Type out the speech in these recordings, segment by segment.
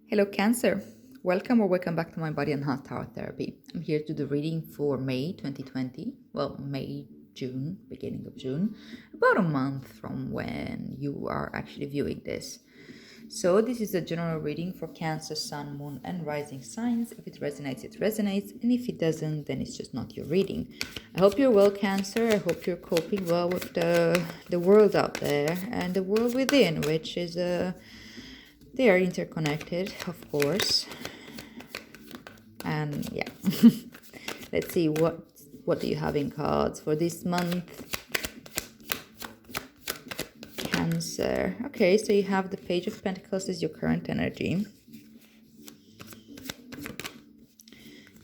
Hello, Cancer. Welcome back to my Body and Heart Tower Therapy. I'm here to do the reading for May 2020. Well, May, June, beginning of June, about a month from when you are actually viewing this. So, this is a general reading for Cancer, Sun, Moon, and Rising signs. If it resonates, it resonates, and if it doesn't, then it's just not your reading. I hope you're well, Cancer. I hope you're coping well with the world out there and the world within, which is they are interconnected, of course. And yeah, let's see what do you have in cards for this month, Cancer. Okay, so you have the Page of Pentacles as your current energy.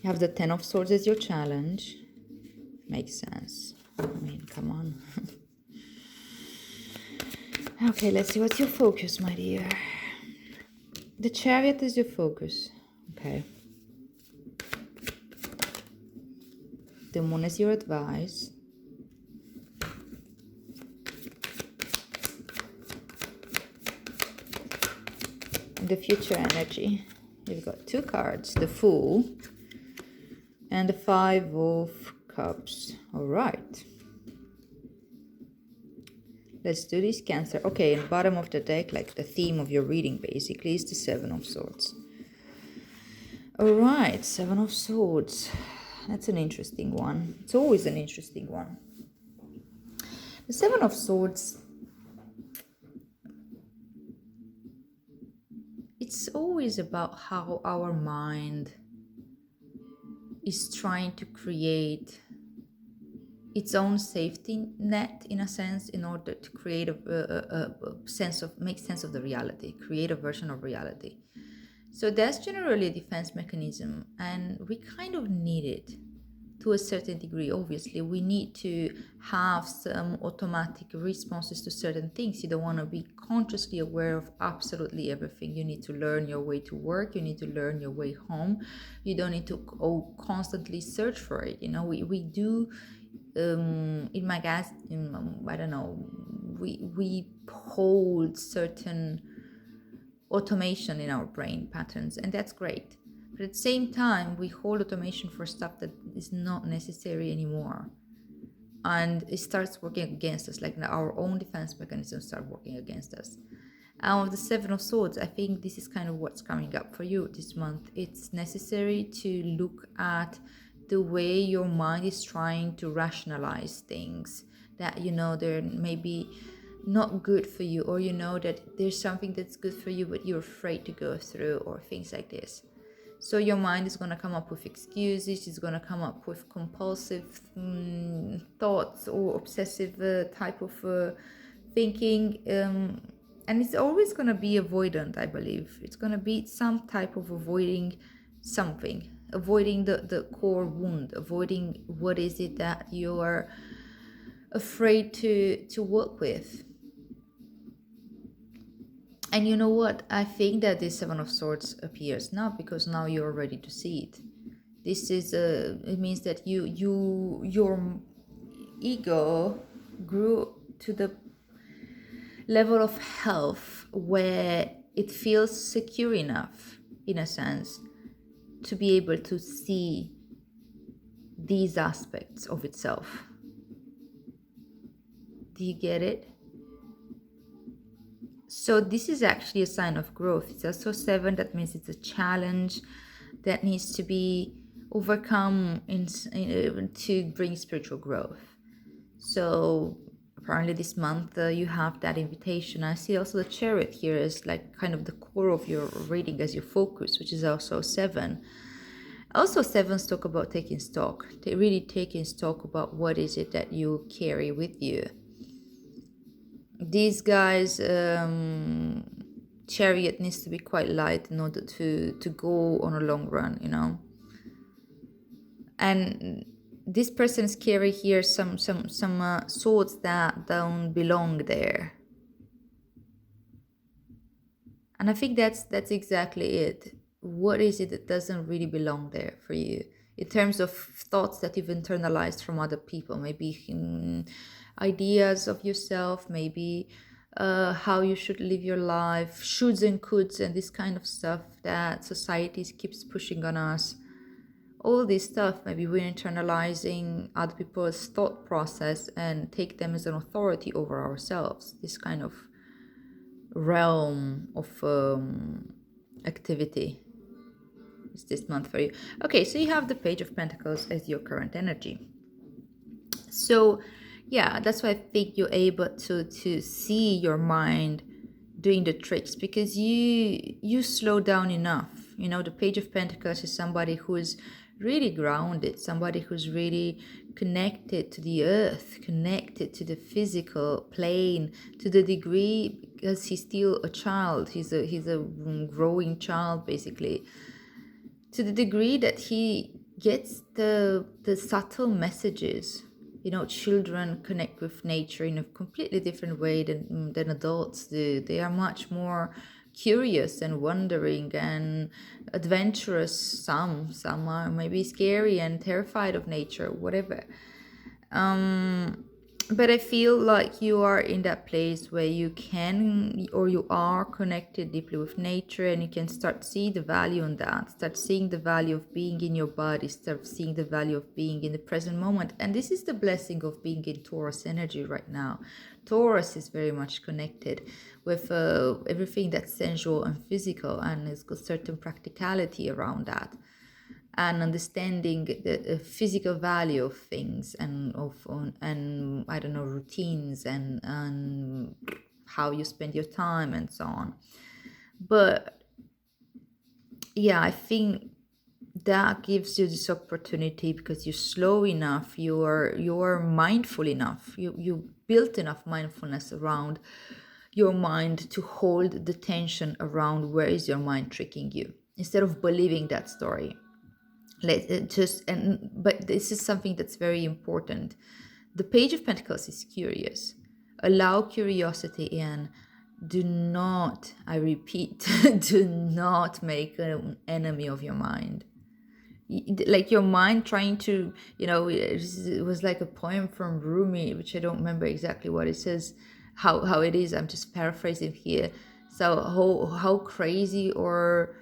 You have the Ten of Swords as your challenge. Makes sense. I mean, come on. Okay, let's see what's your focus, my dear. The Chariot is your focus. Okay. The Moon is your advice. And the future energy. You've got two cards, the Fool and the Five of Cups. All right. Let's do this, Cancer. Okay, in the bottom of the deck, like the theme of your reading basically, is the Seven of Swords. All right, Seven of Swords. That's an interesting one. It's always an interesting one. The Seven of Swords, it's always about how our mind is trying to create its own safety net, in a sense, in order to create a sense of, make sense of the reality, create a version of reality. So that's generally a defense mechanism, and we kind of need it to a certain degree. Obviously, we need to have some automatic responses to certain things. You don't want to be consciously aware of absolutely everything. You need to learn your way to work. You need to learn your way home. You don't need to constantly search for it. You know, we do. In my guess, I don't know, we hold certain automation in our brain patterns, and that's great. But at the same time, we hold automation for stuff that is not necessary anymore, and it starts working against us, like our own defense mechanisms start working against us. And with the Seven of Swords, I think this is kind of what's coming up for you this month. It's necessary to look at the way your mind is trying to rationalize things that, you know, they're maybe not good for you, or you know that there's something that's good for you but you're afraid to go through, or things like this. So your mind is going to come up with excuses. It's going to come up with compulsive thoughts or obsessive type of thinking, and it's always going to be avoidant. I believe it's going to be some type of avoiding something, avoiding the core wound, avoiding what is it that you're afraid to work with. And you know what? I think that this Seven of Swords appears now because now you're ready to see it. This is it means that your ego grew to the level of health where it feels secure enough, in a sense, to be able to see these aspects of itself. Do you get it? So this is actually a sign of growth. It's also 7. That means it's a challenge that needs to be overcome to bring spiritual growth. So apparently this month you have that invitation. I see also the Chariot here as like kind of the core of your reading as your focus, which is also 7. Also, 7s talk about taking stock. They really taking stock about what is it that you carry with you. These guys, Chariot needs to be quite light in order to go on a long run, you know. And this person's carry here some swords that don't belong there. And I think that's exactly it. What is it that doesn't really belong there for you? In terms of thoughts that you've internalized from other people, maybe ideas of yourself, maybe how you should live your life, shoulds and coulds, and this kind of stuff that society keeps pushing on us. All this stuff, maybe we're internalizing other people's thought process and take them as an authority over ourselves. This kind of realm of activity is this month for you. Okay, so you have the Page of Pentacles as your current energy. So yeah, that's why I think you're able to see your mind doing the tricks, because you slow down enough. You know, the Page of Pentacles is somebody who is really grounded, somebody who's really connected to the earth, connected to the physical plane to the degree, because he's still a child. He's a growing child, basically, to the degree that he gets the subtle messages. You know, children connect with nature in a completely different way than adults do. They are much more curious and wondering and adventurous. Some are maybe scary and terrified of nature, whatever. But I feel like you are in that place where you can, or you are connected deeply with nature, and you can start see the value in that, start seeing the value of being in your body, start seeing the value of being in the present moment. And this is the blessing of being in Taurus energy right now. Taurus is very much connected with everything that's sensual and physical, and it's got certain practicality around that, and understanding the physical value of things, and I don't know, routines, and how you spend your time and so on. But yeah, I think that gives you this opportunity because you're slow enough, you're mindful enough, you built enough mindfulness around your mind to hold the tension around where is your mind tricking you, instead of believing that story. But this is something that's very important. The Page of Pentacles is curious. Allow curiosity in. Do not, I repeat, do not make an enemy of your mind. Like your mind trying to, it was like a poem from Rumi, which I don't remember exactly what it says, how it is. I'm just paraphrasing here. So how crazy or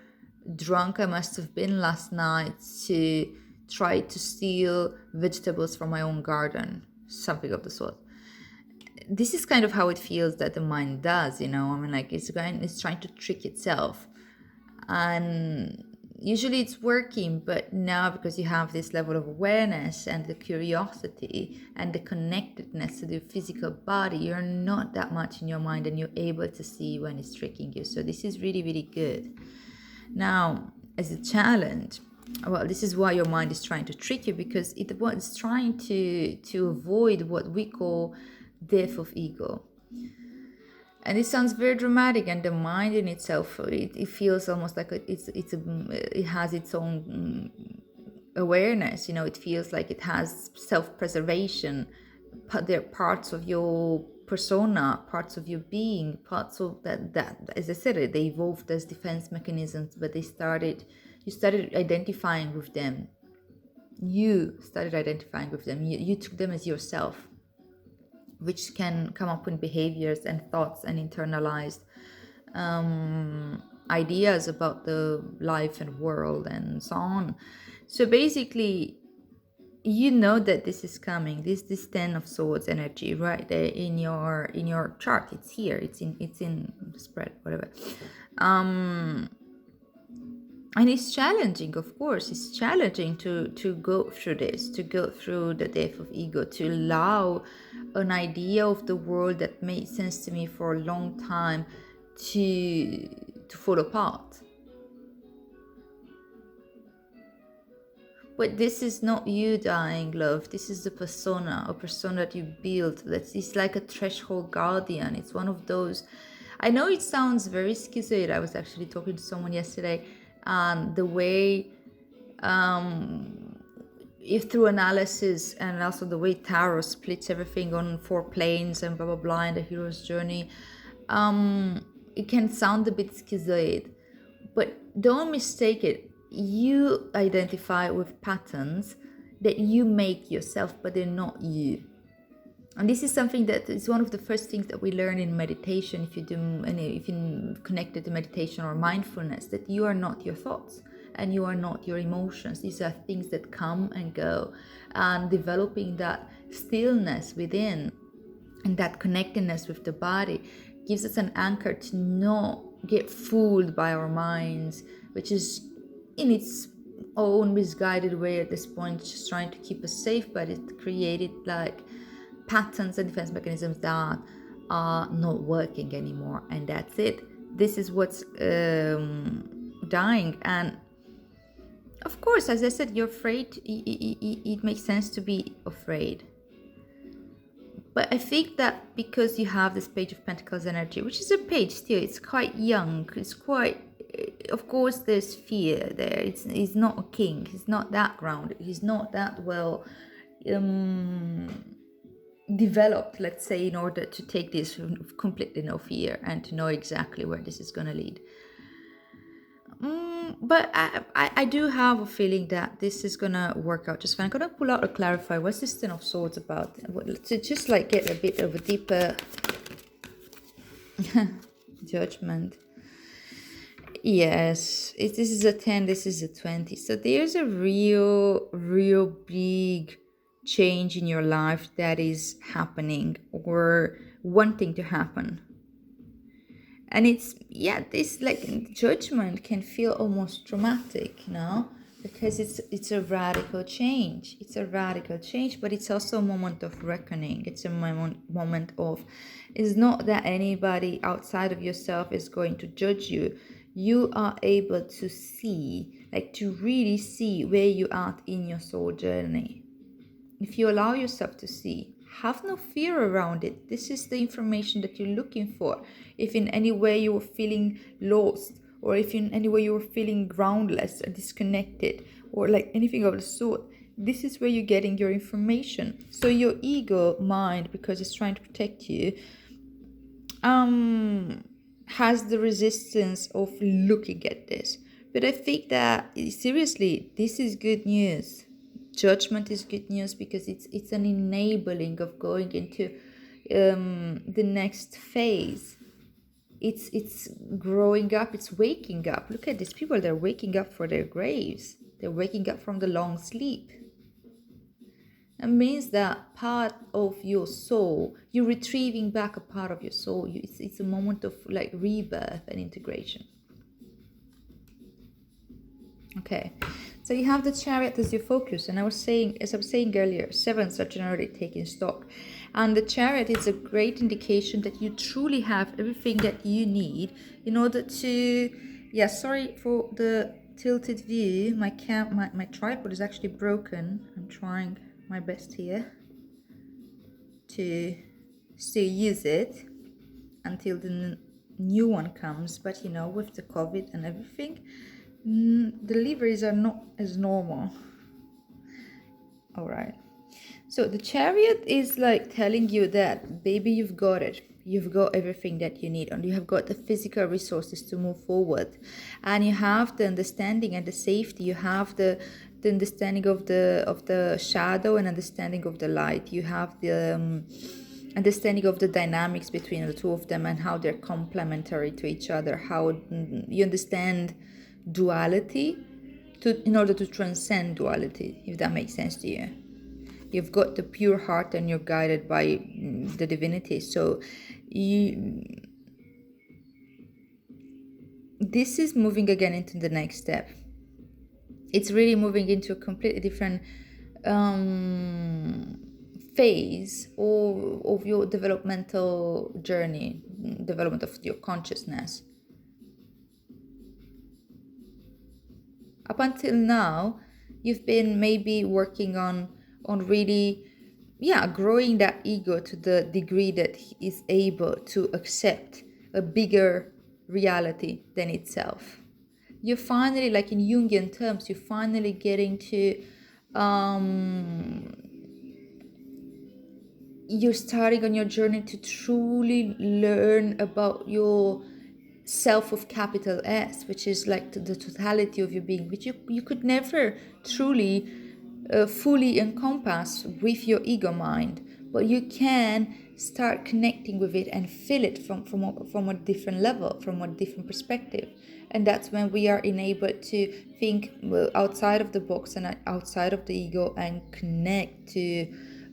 drunk I must have been last night to try to steal vegetables from my own garden, something of the sort. This is kind of how it feels that the mind does, like it's trying to trick itself. And usually it's working, but now because you have this level of awareness and the curiosity and the connectedness to the physical body, you're not that much in your mind, and you're able to see when it's tricking you. So this is really, really good. Now, as a challenge, well, this is why your mind is trying to trick you, because it's trying to avoid what we call death of ego. And it sounds very dramatic, and the mind in itself, it feels almost like it has its own awareness. It feels like it has self-preservation. There are parts of your persona, parts of your being, parts of that as I said, they evolved as defense mechanisms, but you started identifying with them. You took them as yourself, which can come up in behaviors and thoughts and internalized ideas about the life and world and so on. So basically, that this is coming. This 10 of Swords energy right there in your chart. It's here. It's in the spread, whatever. And it's challenging, of course. It's challenging to go through this, to go through the death of ego, to allow an idea of the world that made sense to me for a long time to fall apart. But this is not you dying, love. This is a persona that you built. It's like a threshold guardian. It's one of those. I know it sounds very schizoid. I was actually talking to someone yesterday, and the way, if through analysis and also the way tarot splits everything on 4 planes and blah blah blah in the hero's journey, it can sound a bit schizoid, but don't mistake it. You identify with patterns that you make yourself, but they're not you. And this is something that is one of the first things that we learn in meditation. If you do, and if you connect it to meditation or mindfulness, that you are not your thoughts and you are not your emotions. These are things that come and go, and developing that stillness within and that connectedness with the body gives us an anchor to not get fooled by our minds, which is in its own misguided way at this point just trying to keep us safe, but it created like patterns and defense mechanisms that are not working anymore, and that's it. This is what's dying. And of course, as I said, you're afraid. It makes sense to be afraid. But I think that because you have this Page of Pentacles energy, which is a page still, it's quite young, it's quite, of course there's fear there. He's not a king, he's not that grounded, he's not that well developed, let's say, in order to take this with completely no fear and to know exactly where this is going to lead. But I do have a feeling that this is gonna work out just fine. I'm gonna pull out or clarify what's this Ten of Swords about, to just like get a bit of a deeper judgment. Yes, this is a 10, this is a 20. So there's a real big change in your life that is happening or wanting to happen. And it's, yeah, this like judgment can feel almost dramatic, because it's a radical change. It's a radical change, but it's also a moment of reckoning. It's a moment of, it's not that anybody outside of yourself is going to judge you. You are able to see, like to really see where you are in your soul journey. If you allow yourself to see, have no fear around it. This is the information that you're looking for. If in any way you are feeling lost, or if in any way you are feeling groundless or disconnected, or like anything of the sort, this is where you're getting your information. So your ego mind, because it's trying to protect you, has the resistance of looking at this. But I think that seriously, this is good news. Judgment is good news because it's an enabling of going into the next phase. It's growing up, it's waking up. Look at these people, they're waking up for their graves. They're waking up from the long sleep. It means that part of your soul, you're retrieving back a part of your soul. It's a moment of like rebirth and integration. Okay, so you have the Chariot as your focus, and as I was saying earlier, sevens are generally taking stock, and the Chariot is a great indication that you truly have everything that you need in order to. Yeah, sorry for the tilted view. My tripod is actually broken. I'm trying my best here to still use it until the new one comes, but with the COVID and everything, deliveries are not as normal. All right, so the Chariot is like telling you that, baby, you've got it. You've got everything that you need, and you have got the physical resources to move forward, and you have the understanding and the safety. You have the understanding of the shadow and understanding of the light. You have the understanding of the dynamics between the two of them and how they're complementary to each other. How you understand duality in order to transcend duality, if that makes sense to you. You've got the pure heart and you're guided by the divinity. So this is moving again into the next step. It's really moving into a completely different phase of your developmental journey, development of your consciousness. Up until now, you've been maybe working on really, growing that ego to the degree that he is able to accept a bigger reality than itself. You're finally, like in Jungian terms, you're finally getting to you're starting on your journey to truly learn about your self of capital S, which is like the totality of your being, which you could never truly fully encompass with your ego mind. but you can start connecting with it and feel it from a different level, from a different perspective. And that's when we are enabled to think outside of the box and outside of the ego, and connect to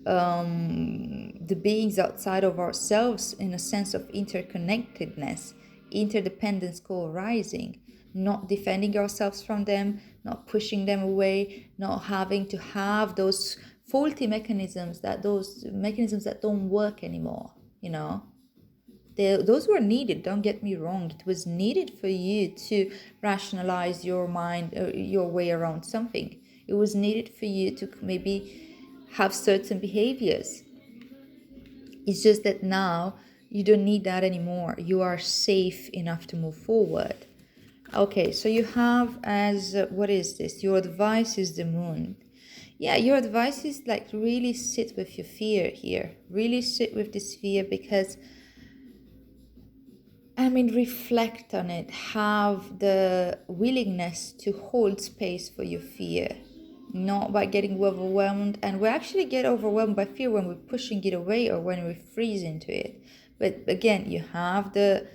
the beings outside of ourselves in a sense of interconnectedness, interdependence co-arising, not defending ourselves from them, not pushing them away, not having to have those faulty mechanisms, those mechanisms that don't work anymore, you know. Those were needed, don't get me wrong. It was needed for you to rationalize your mind, your way around something. It was needed for you to maybe have certain behaviors. It's just that now you don't need that anymore. You are safe enough to move forward. Okay, so you have as, what is this? Your advice is the moon. Yeah, your advice is like really sit with your fear here. Really sit with this fear, because reflect on it. Have the willingness to hold space for your fear, not by getting overwhelmed. And we actually get overwhelmed by fear when we're pushing it away or when we freeze into it. But again, you have the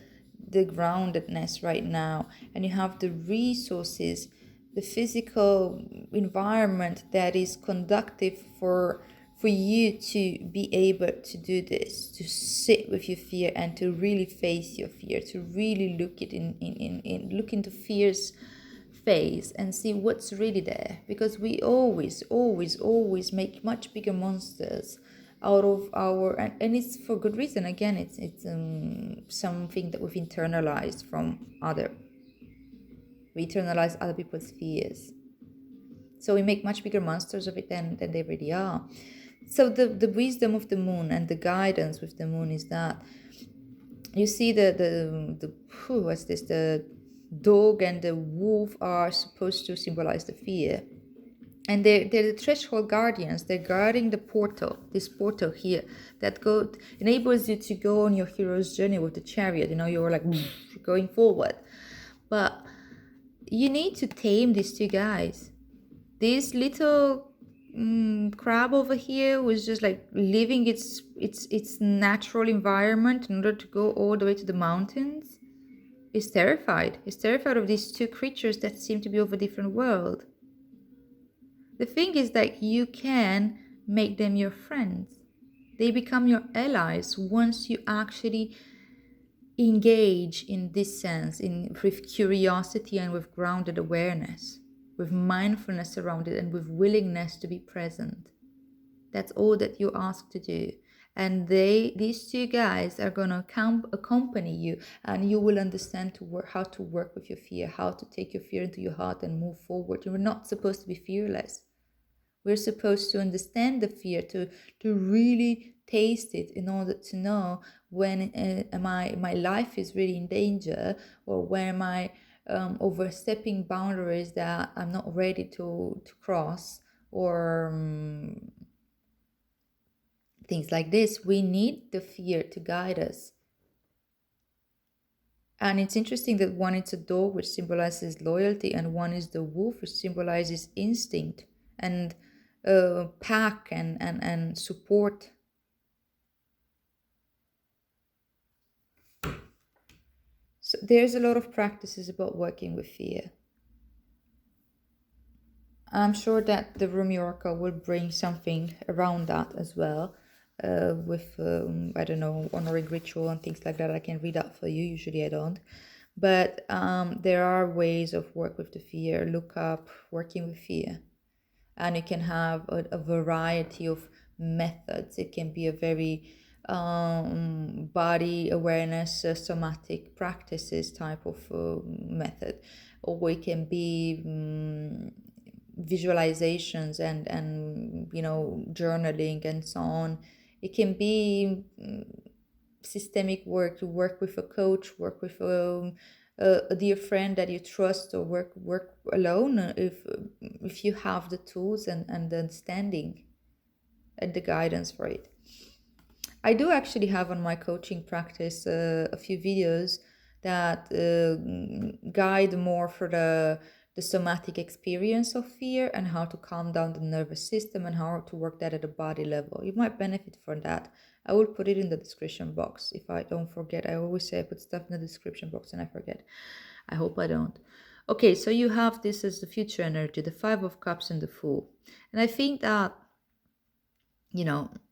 groundedness right now, and you have the resources, the physical environment that is conducive for you to be able to do this, to sit with your fear and to really face your fear, to really look it look into fear's face and see what's really there. Because we always make much bigger monsters out of our, and it's for good reason. Again, it's something that we've internalized from we internalize other people's fears, so we make much bigger monsters of it than they really are. So the wisdom of the moon and the guidance with the moon is that you see what's this, the dog and the wolf are supposed to symbolize the fear, and they're the threshold guardians. They're guarding the portal, this portal here, that enables you to go on your hero's journey with the chariot. You know, you're like going forward, but you need to tame these two guys. This little crab over here was just like living its natural environment in order to go all the way to the mountains. It's terrified. It's terrified of these two creatures that seem to be of a different world. The thing is that you can make them your friends. They become your allies once you actually engage in this sense, with curiosity and with grounded awareness, with mindfulness around it, and with willingness to be present. That's all that you're asked to do. And these two guys are gonna accompany you, and you will understand how to work with your fear, how to take your fear into your heart and move forward. You're not supposed to be fearless. We're supposed to understand the fear, to really taste it, in order to know when my life is really in danger, or when am I overstepping boundaries that I'm not ready to cross, or things like this. We need the fear to guide us. And it's interesting that one is a dog, which symbolizes loyalty, and one is the wolf, which symbolizes instinct and pack and support. So there's a lot of practices about working with fear. I'm sure that the Rumi Oracle will bring something around that as well, with, I don't know, honoring ritual and things like that. I can read that for you. Usually I don't. But there are ways of work with the fear. Look up working with fear. And you can have a variety of methods. It can be a very body awareness, somatic practices type of method, or it can be visualizations and journaling and so on. It can be systemic work. You work with a coach, work with a dear friend that you trust, or work alone if you have the tools and the understanding and the guidance for it. I do actually have on my coaching practice a few videos that guide more for the the somatic experience of fear and how to calm down the nervous system and how to work that at a body level. You might benefit from that. I will put it in the description box if I don't forget. I always say I put stuff in the description box and I forget. I hope I don't. Okay, so you have this as the future energy, the Five of Cups and the Fool. And I think that,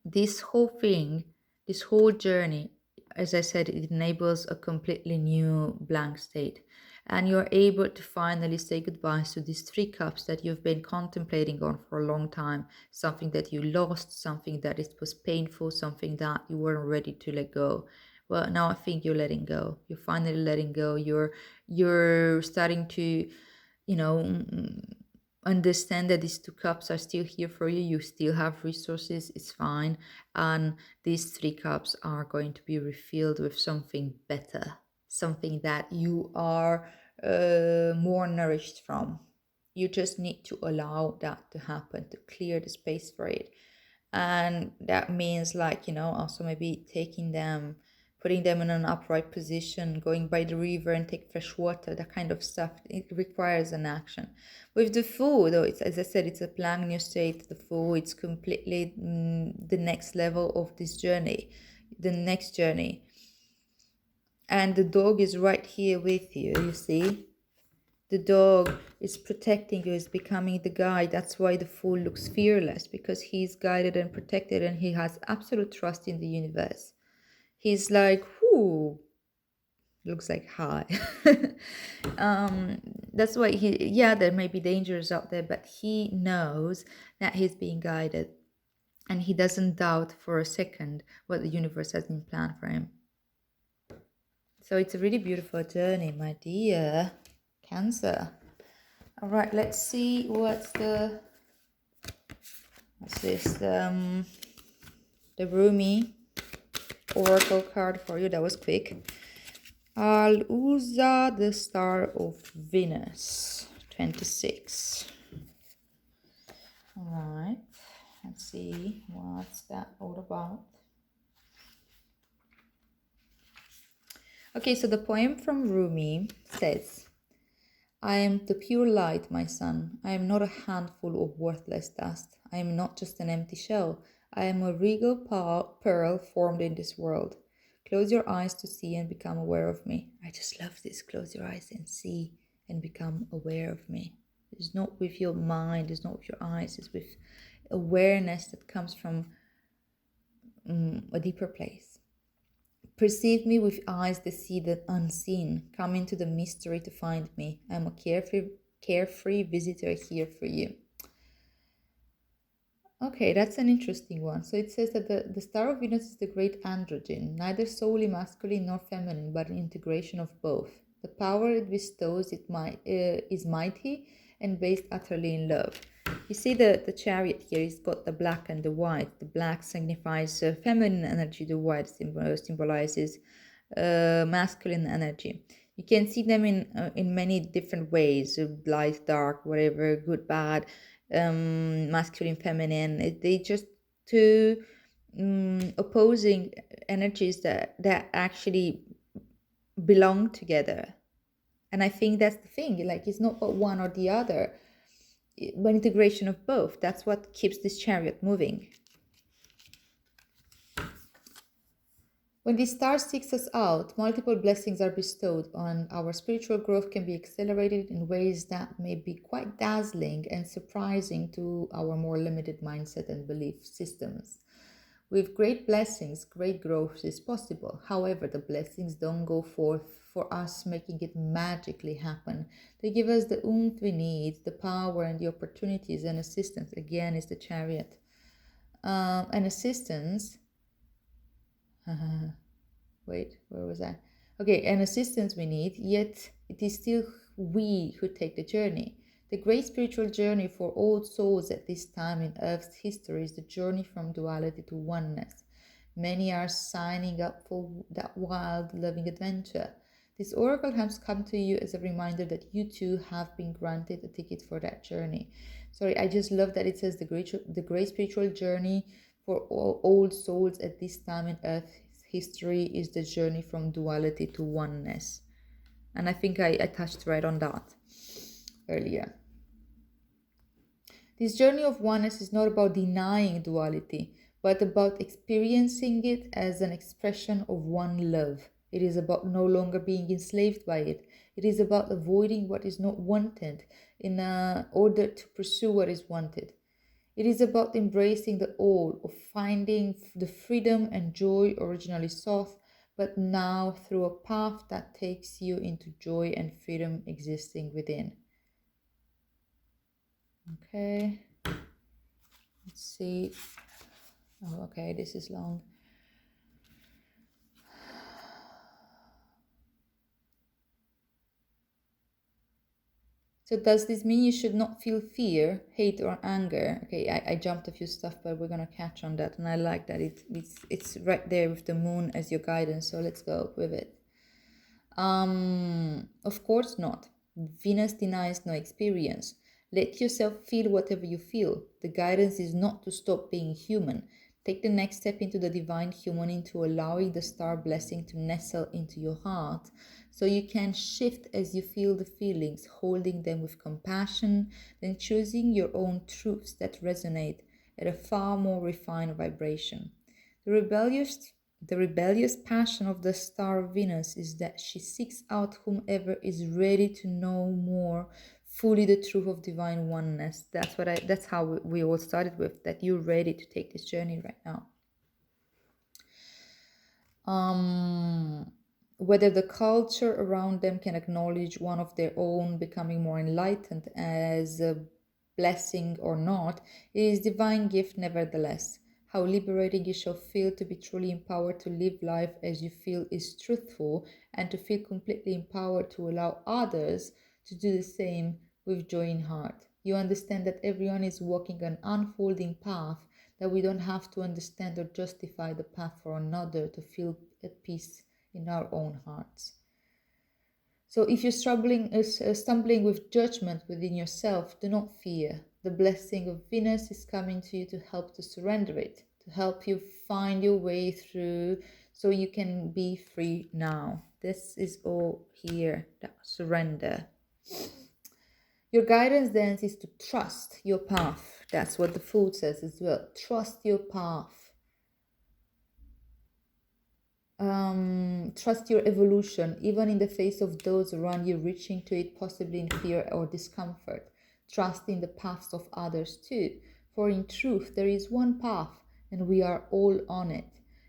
this whole thing, this whole journey, as I said, it enables a completely new blank state. And you're able to finally say goodbye to these 3 cups that you've been contemplating on for a long time. Something that you lost, something that it was painful, something that you weren't ready to let go. Well, now I think you're letting go. You're finally letting go. You're starting to, you know, understand that these 2 cups are still here for you. You still have resources. It's fine. And these 3 cups are going to be refilled with something better, something that you are more nourished from. You just need to allow that to happen, to clear the space for it. And that means, like, also maybe taking them, putting them in an upright position, going by the river and take fresh water, that kind of stuff. It requires an action. With the Fool, though, it's, as I said, it's a blank new state. The Fool, it's completely the next level of this journey, the next journey. And the dog is right here with you, you see. The dog is protecting you, is becoming the guide. That's why the Fool looks fearless, because he's guided and protected and he has absolute trust in the universe. He's like, whoo, looks like hi. That's why there may be dangers out there, but he knows that he's being guided and he doesn't doubt for a second what the universe has in plan for him. So it's a really beautiful journey, my dear Cancer. All right, let's see what's this, the Rumi Oracle card for you. That was quick. Al-Uza, the Star of Venus, 26. All right, let's see what's that all about. Okay, so the poem from Rumi says, I am the pure light, my son. I am not a handful of worthless dust. I am not just an empty shell. I am a regal pearl formed in this world. Close your eyes to see and become aware of me. I just love this. Close your eyes and see and become aware of me. It's not with your mind, it's not with your eyes, it's with awareness that comes from a deeper place. Perceive me with eyes that see the unseen. Come into the mystery to find me. I am a carefree visitor here for you. Okay, that's an interesting one. So it says that the Star of Venus is the great androgen, neither solely masculine nor feminine, but an integration of both. The power it bestows is mighty and based utterly in love. You see the chariot here, it's got the black and the white. The black signifies feminine energy, the white symbolizes masculine energy. You can see them in many different ways, light, dark, whatever, good, bad, masculine, feminine. They just two opposing energies that actually belong together. And I think that's the thing, like, it's not but one or the other, but integration of both. That's what keeps this chariot moving. When the star seeks us out, multiple blessings are bestowed on. Our spiritual growth can be accelerated in ways that may be quite dazzling and surprising to our more limited mindset and belief systems. With great blessings, great growth is possible. However, the blessings don't go forth for us making it magically happen. They give us the oomph we need, the power and the opportunities and assistance. Again, is the chariot. And assistance. Wait, where was I? Okay, and assistance we need, yet it is still we who take the journey. The great spiritual journey for all souls at this time in Earth's history is the journey from duality to oneness. Many are signing up for that wild, loving adventure. This oracle has come to you as a reminder that you too have been granted a ticket for that journey. Sorry, I just love that it says the great spiritual journey for all souls at this time in Earth's history is the journey from duality to oneness. And I think I touched right on that. earlier. This journey of oneness is not about denying duality, but about experiencing it as an expression of one love. It is about no longer being enslaved by it. It is about avoiding what is not wanted in order to pursue what is wanted. It is about embracing the all, of finding the freedom and joy originally sought, but now through a path that takes you into joy and freedom existing within. Okay, let's see. Oh, okay, this is long. So does this mean you should not feel fear, hate, or anger? Okay, I jumped a few stuff, but we're gonna catch on that, and I like that it's right there with the moon as your guidance. So let's go with it. Of course not. Venus denies no experience. Let yourself feel whatever you feel. The guidance is not to stop being human. Take the next step into the divine human, into allowing the star blessing to nestle into your heart so you can shift as you feel the feelings, holding them with compassion, then choosing your own truths that resonate at a far more refined vibration. The rebellious the rebellious passion of the star of Venus is that she seeks out whomever is ready to know more fully the truth of divine oneness. That's how we all started with, that you're ready to take this journey right now. Whether the culture around them can acknowledge one of their own becoming more enlightened as a blessing or not, it is divine gift nevertheless. How liberating you shall feel to be truly empowered to live life as you feel is truthful, and to feel completely empowered to allow others to do the same with joy in heart. You understand that everyone is walking an unfolding path, that we don't have to understand or justify the path for another to feel at peace in our own hearts. So if you're stumbling with judgment within yourself, do not fear. The blessing of Venus is coming to you to help to surrender it, to help you find your way through so you can be free now. This is all here, that surrender. Your guidance then is to trust your path. That's what the Fool says as well. Trust your path. Trust your evolution, even in the face of those around you reaching to it, possibly in fear or discomfort. Trust in the paths of others too, for in truth there is one path, and we are all on it.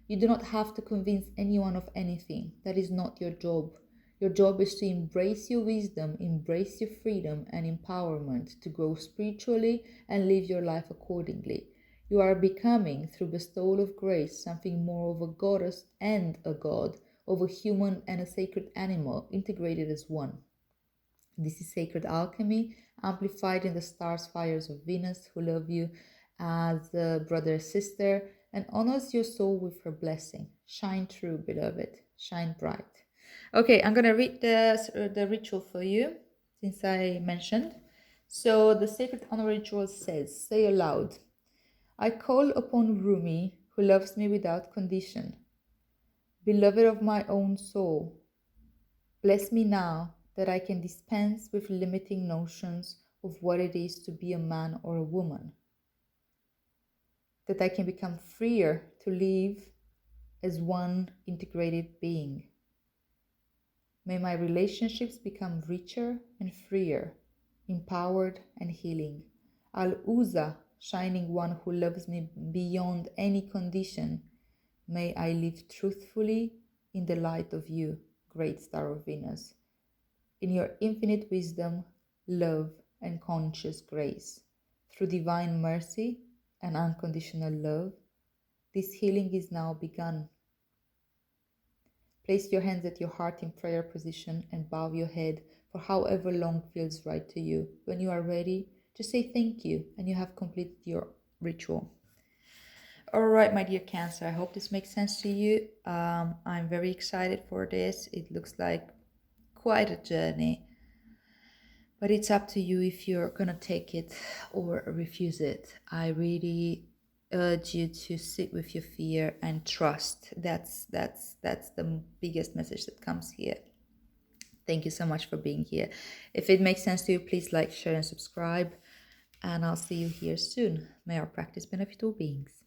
You do not have to convince anyone of anything. That is not your job. Your job is to embrace your wisdom, embrace your freedom and empowerment, to grow spiritually and live your life accordingly. You are becoming, through bestowal of grace, something more of a goddess and a god, of a human and a sacred animal, integrated as one. This is sacred alchemy, amplified in the stars fires of Venus, who love you as a brother or sister, and honors your soul with her blessing. Shine true, beloved. Shine bright. Okay, I'm going to read the ritual for you, since I mentioned. So the sacred honor ritual says, say aloud, I call upon Rumi, who loves me without condition. Beloved of my own soul, bless me now that I can dispense with limiting notions of what it is to be a man or a woman. That I can become freer to live as one integrated being. May my relationships become richer and freer, empowered and healing. Al-Uza, shining one who loves me beyond any condition, may I live truthfully in the light of you, great star of Venus, in your infinite wisdom, love, and conscious grace. Through divine mercy and unconditional love, this healing is now begun. Place your hands at your heart in prayer position and bow your head for however long feels right to you. When you are ready, just say thank you and you have completed your ritual. All right, my dear Cancer, I hope this makes sense to you. I'm very excited for this. It looks like quite a journey, but it's up to you if you're gonna take it or refuse it. I really urge you to sit with your fear and trust. That's the biggest message that comes here. Thank you so much for being here. If it makes sense to you, please like, share, and subscribe. And I'll see you here soon. May our practice benefit all beings.